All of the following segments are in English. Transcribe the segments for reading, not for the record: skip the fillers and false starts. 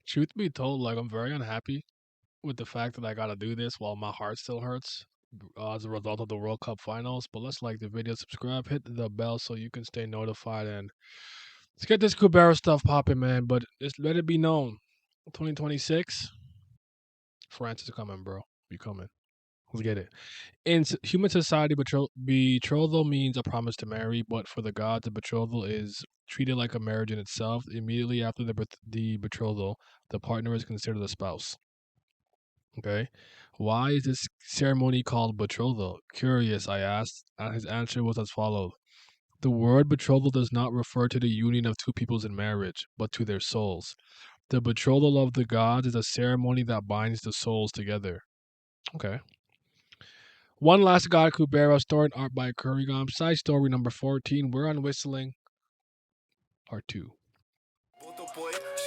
Truth be told, like I'm very unhappy with the fact that I gotta do this while my heart still hurts as a result of the World Cup finals. But let's like the video, subscribe, hit the bell so you can stay notified, and let's get this Kubera stuff popping, man. But just let it be known, 2026, France is coming, bro. Be coming. Let's get it. In human society, betrothal means a promise to marry, but for the gods, a betrothal is treated like a marriage in itself. Immediately after the betrothal, the partner is considered a spouse. Okay. Why is this ceremony called betrothal? Curious, I asked, and his answer was as follows. The word betrothal does not refer to the union of two peoples in marriage, but to their souls. The betrothal of the gods is a ceremony that binds the souls together. Okay. One last god, Kubera, story and art by Kurigam. Side story number 14. We're on whistling, part 2.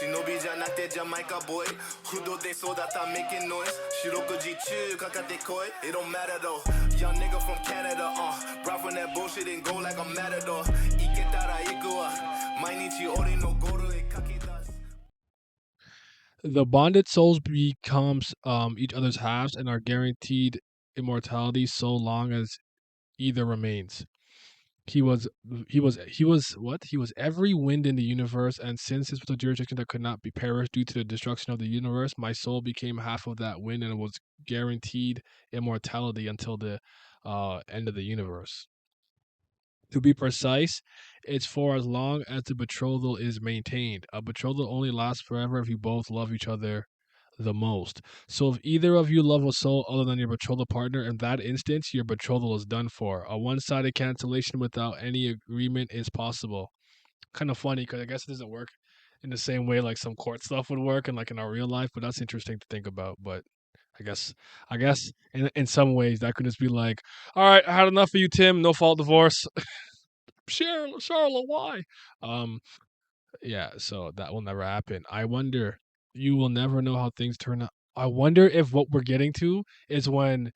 忍びじゃなくてジャマイカボーイ不動で育った making noise 四六時中かかってこい It don't matter though Young nigga from Canada Brought from that bullshit and go like a matador 行けたら行くわ毎日俺のゴールへ書き出す The bonded souls become each other's halves and are guaranteed immortality so long as either remains. He was every wind in the universe, and since this was a jurisdiction that could not be perished due to the destruction of the universe, my soul became half of that wind and was guaranteed immortality until the end of the universe. To be precise, it's for as long as the betrothal is maintained. A betrothal only lasts forever if you both love each other the most. So if either of you love a soul other than your betrothal partner, in that instance, your betrothal is done for. A one-sided cancellation without any agreement is possible. Kind of funny because I guess it doesn't work in the same way like some court stuff would work and like in our real life, but that's interesting to think about. But I guess in some ways that could just be like, all right, I had enough of you, Tim. No fault divorce. Charlotte, why? Um, yeah, so that will never happen. I wonder. You will never know how things turn out. I wonder if what we're getting to is when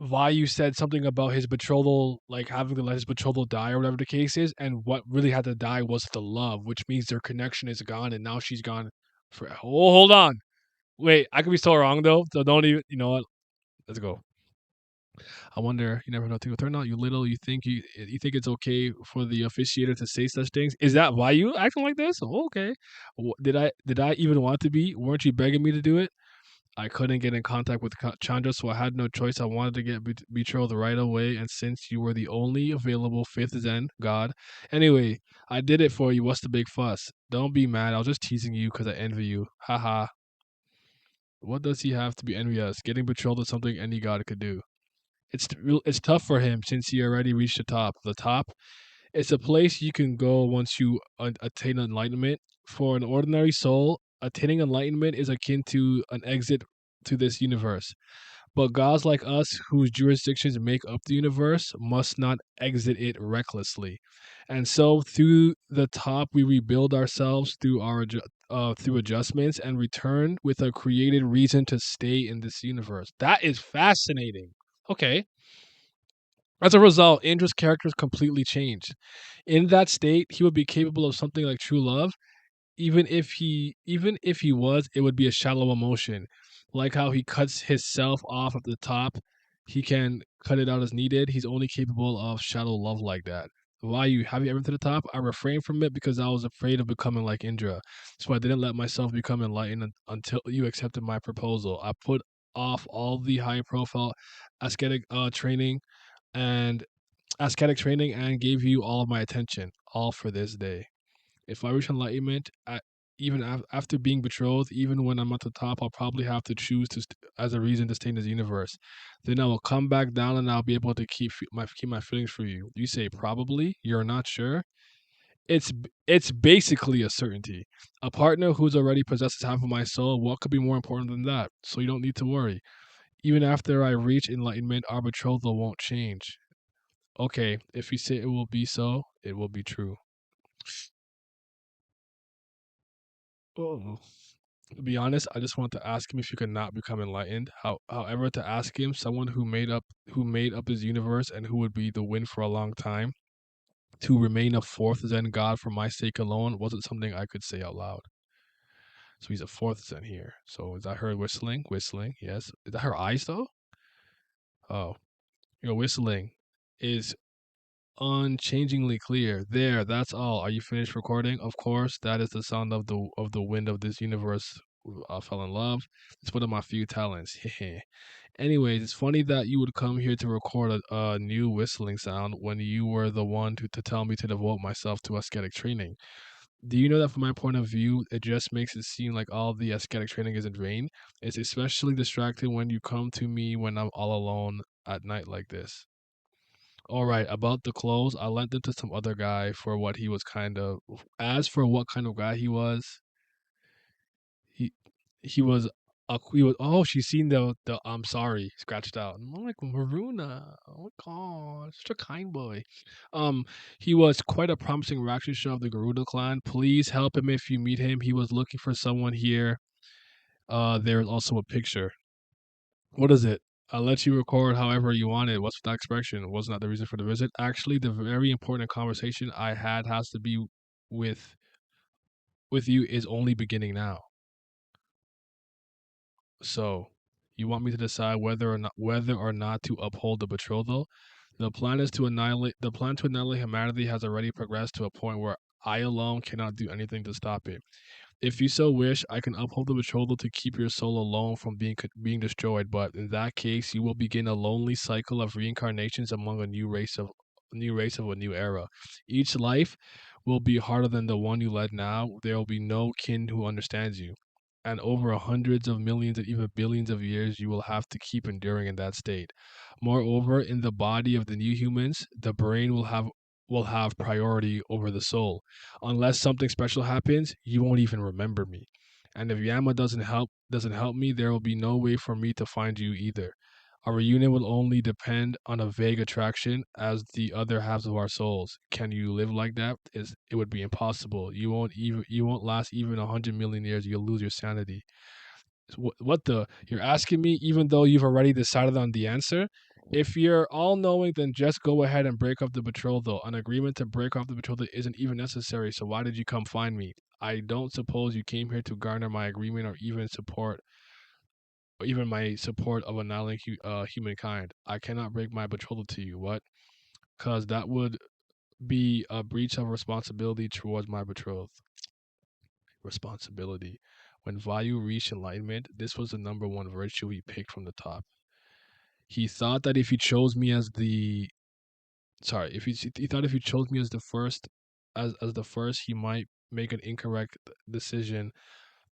Vayu said something about his betrothal, like having to let his betrothal die or whatever the case is, and what really had to die was the love, which means their connection is gone, and now she's gone. For oh, hold on, wait, I could be so wrong though. So don't even. You know what? Let's go. I wonder. You never know. Things will turn out. You little. You think it's okay for the officiator to say such things? Is that why you acting like this? Oh, okay. Did I even want to be? Weren't you begging me to do it? I couldn't get in contact with Chandra, so I had no choice. I wanted to get betrothed right away, and since you were the only available fifth Zen god, anyway, I did it for you. What's the big fuss? Don't be mad. I was just teasing you because I envy you. Haha. What does he have to be envious? Getting betrothed is something any god could do. It's tough for him since he already reached the top. The top, it's a place you can go once you attain enlightenment. For an ordinary soul, attaining enlightenment is akin to an exit to this universe. But gods like us, whose jurisdictions make up the universe, must not exit it recklessly. And so, through the top, we rebuild ourselves through adjustments and return with a created reason to stay in this universe. That is fascinating. Okay. As a result, Indra's character is completely changed. In that state, he would be capable of something like true love. Even if he was, it would be a shallow emotion. Like how he cuts himself off at the top, he can cut it out as needed. He's only capable of shallow love like that. Why you have you ever to the top? I refrained from it because I was afraid of becoming like Indra. So I didn't let myself become enlightened until you accepted my proposal. I put off all the high profile ascetic training and and gave you all of my attention, all for this day. If I reach enlightenment, after being betrothed, even when I'm at the top, I'll probably have to choose as a reason to stay in this universe. Then I will come back down, and I'll be able to keep my feelings for you. You say probably. You're not sure. It's basically a certainty. A partner who's already possesses half of my soul. What could be more important than that? So you don't need to worry. Even after I reach enlightenment, our betrothal won't change. Okay, if you say it will be so, it will be true. Oh. To be honest, I just want to ask him if you could not become enlightened. However, to ask him, someone who made up his universe and who would be the win for a long time, to remain a fourth Zen god for my sake alone wasn't something I could say out loud. So he's a fourth Zen here. So is that her whistling? Whistling, yes. Is that her eyes though? Oh, your whistling is unchangingly clear. There, that's all. Are you finished recording? Of course, that is the sound of the wind of this universe. I fell in love. It's one of my few talents. Anyways, it's funny that you would come here to record a new whistling sound when you were the one to tell me to devote myself to aesthetic training. Do you know that from my point of view, it just makes it seem like all the aesthetic training is in vain? It's especially distracting when you come to me when I'm all alone at night like this. All right, about the clothes, I lent them to some other guy for what he was kind of. As for what kind of guy he he was he was. Oh, she's seen the I'm sorry scratched out. And I'm like Maruna. Oh my god, such a kind boy. Um, he was quite a promising Rakshasa of the Garuda clan. Please help him if you meet him. He was looking for someone here. There is also a picture. What is it? I'll let you record however you want it. What's that expression? Was not the reason for the visit. Actually, the very important conversation I had has to be with with you is only beginning now. So, you want me to decide whether or not to uphold the betrothal? The plan to annihilate humanity has already progressed to a point where I alone cannot do anything to stop it. If you so wish, I can uphold the betrothal to keep your soul alone from being destroyed. But in that case, you will begin a lonely cycle of reincarnations among a new era. Each life will be harder than the one you led now. There will be no kin who understands you, and over hundreds of millions and even billions of years, you will have to keep enduring in that state. Moreover, in the body of the new humans, the brain will have priority over the soul. Unless something special happens, you won't even remember me. And if Yama doesn't help me, there will be no way for me to find you either. Our reunion will only depend on a vague attraction as the other halves of our souls. Can you live like that? It would be impossible. You won't last even 100 million years. You'll lose your sanity. What the? You're asking me even though you've already decided on the answer? If you're all knowing, then just go ahead and break up the betrothal. An agreement to break off the betrothal isn't even necessary, so why did you come find me? I don't suppose you came here to garner my agreement or even my support of annihilating humankind. I cannot break my betrothal to you. What? Because that would be a breach of responsibility towards my betrothed. Responsibility. When Vayu reached enlightenment, this was the number one virtue he picked from the top. He thought that if he chose me as the sorry, if he thought if he chose me as the first as the first, he might make an incorrect decision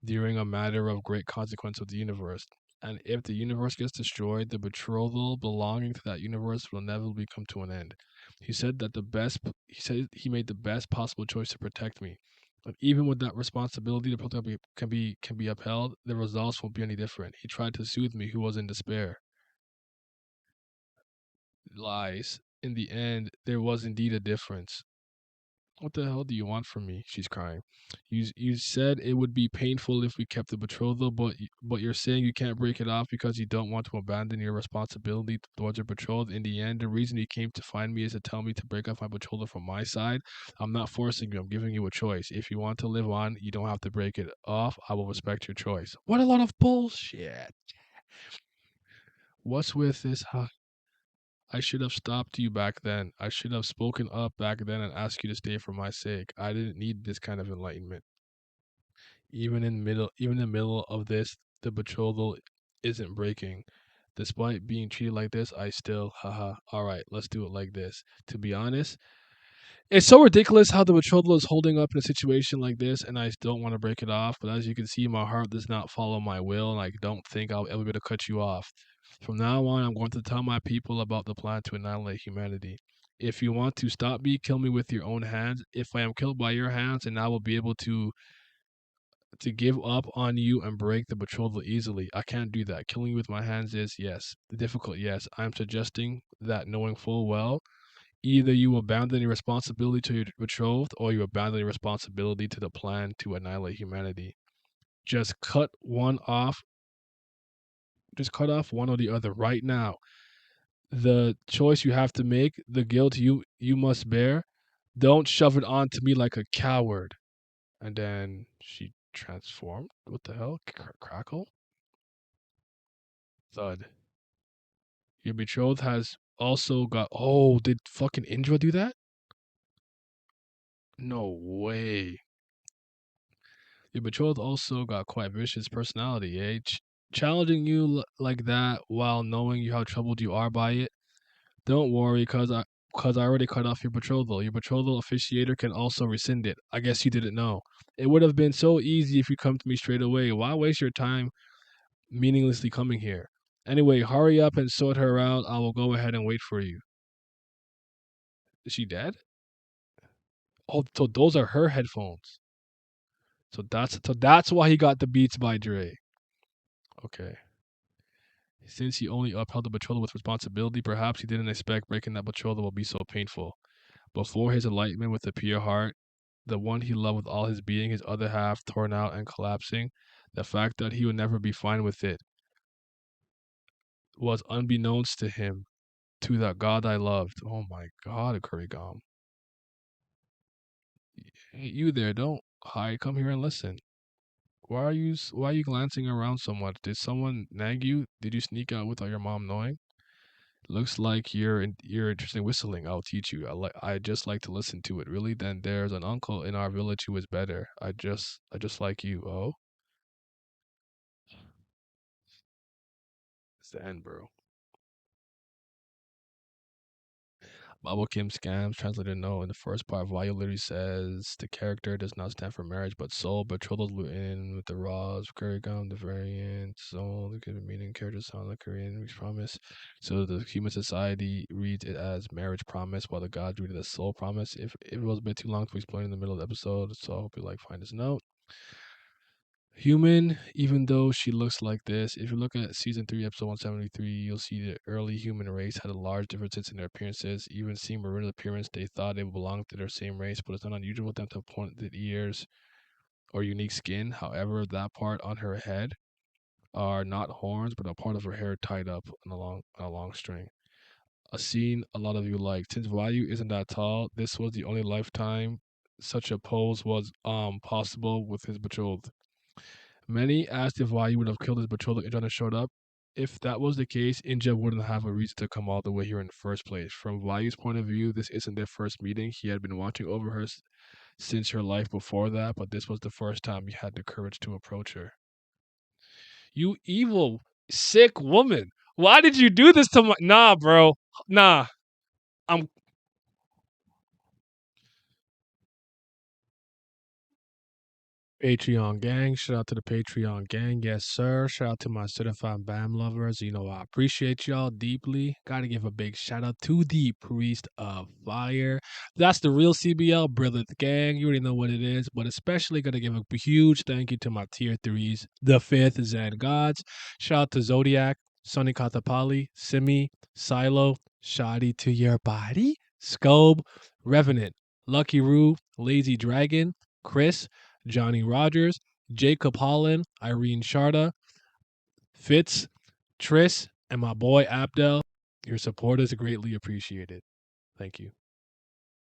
during a matter of great consequence of the universe. And if the universe gets destroyed, the betrothal belonging to that universe will inevitably come to an end. He said he made the best possible choice to protect me. But even with that responsibility, the protocol can be upheld. The results won't be any different. He tried to soothe me, who was in despair. Lies. In the end, there was indeed a difference. What the hell do you want from me? She's crying. You said it would be painful if we kept the betrothal, but you're saying you can't break it off because you don't want to abandon your responsibility towards your betrothed. In the end, the reason you came to find me is to tell me to break off my betrothal from my side. I'm not forcing you. I'm giving you a choice. If you want to live on, you don't have to break it off. I will respect your choice. What a lot of bullshit. What's with this? I should have stopped you back then. I should have spoken up back then and asked you to stay for my sake. I didn't need this kind of enlightenment. Even in the middle of this, the betrothal isn't breaking. Despite being treated like this, I still, haha, all right, let's do it like this. To be honest, it's so ridiculous how the betrothal is holding up in a situation like this, and I don't want to break it off. But as you can see, my heart does not follow my will, and I don't think I'll ever be able to cut you off. From now on, I'm going to tell my people about the plan to annihilate humanity. If you want to stop me, kill me with your own hands. If I am killed by your hands, and I will be able to give up on you and break the betrothal easily. I can't do that. Killing you with my hands is yes, difficult. Yes, I'm suggesting that knowing full well either you abandon your responsibility to your betrothed or you abandon your responsibility to the plan to annihilate humanity. Just cut one off. Just cut off one or the other right now. The choice you have to make, the guilt you must bear. Don't shove it onto me like a coward. And then she Transformed? What the hell? Crackle? Thud. Your betrothed has also got. Oh, did fucking Indra do that? No way. Your betrothed also got quite vicious personality, eh? Challenging you like that while knowing you how troubled you are by it. Don't worry, cause I already cut off your betrothal. Your betrothal officiator can also rescind it. I guess you didn't know. It would have been so easy if you come to me straight away. Why waste your time meaninglessly coming here? Anyway, hurry up and sort her out. I will go ahead and wait for you. Is she dead? Oh, so those are her headphones. So that's why he got the Beats by Dre. Okay. Since he only upheld the betrothal with responsibility, perhaps he didn't expect breaking that betrothal would be so painful. Before his enlightenment with the pure heart, the one he loved with all his being, his other half torn out and collapsing, the fact that he would never be fine with it was unbeknownst to him, to that God I loved. Oh my God, Kurigam. Hey, you there, don't hide, come here and listen. Why are you glancing around so much? Did someone nag you? Did you sneak out without your mom knowing? Looks like you're interested in whistling. I'll teach you. I just like to listen to it. Really? Then there's an uncle in our village who is better. I just like you. Oh, it's the end, bro. Bubble Kim scams translated no. In the first part, Vaya literally says the character does not stand for marriage but soul. Betrothal in with the Raws, Kurigam, the variant, soul, the good meaning character sound like Korean promise. So the human society reads it as marriage promise, while the gods read it as soul promise. If it was a bit too long to explain in the middle of the episode, so I hope you like find this note. Human, even though she looks like this, if you look at season 3, episode 173, you'll see the early human race had a large differences in their appearances. Even seeing Marilla's appearance, they thought they belonged to their same race, but it's not unusual for them to have pointed ears or unique skin. However, that part on her head are not horns, but a part of her hair tied up on a long string. A scene a lot of you liked. Since Vayu isn't that tall, this was the only lifetime such a pose was possible with his betrothed. Many asked if why he would have killed his betrothed if Indra showed up. If that was the case, Indra wouldn't have a reason to come all the way here in the first place. From Vayu's point of view, this isn't their first meeting. He had been watching over her since her life before that, but this was the first time he had the courage to approach her. You evil, sick woman. Why did you do this to my. Nah, bro. Nah. I'm Patreon gang. Shout out to the Patreon gang. Yes, sir. Shout out to my certified BAM lovers. You know, I appreciate y'all deeply. Gotta give a big shout out to the Priest of Fire. That's the real CBL brother gang. You already know what it is, but especially gonna give a huge thank you to my tier threes, the fifth Zen Gods. Shout out to Zodiac, Sonny Katapali, Simi, Silo, Shoddy to your body, Scobe, Revenant, Lucky Roo, Lazy Dragon, Chris, Johnny Rogers, Jacob Holland, Irene Sharda, Fitz, Triss, and my boy Abdel. Your support is greatly appreciated. Thank you.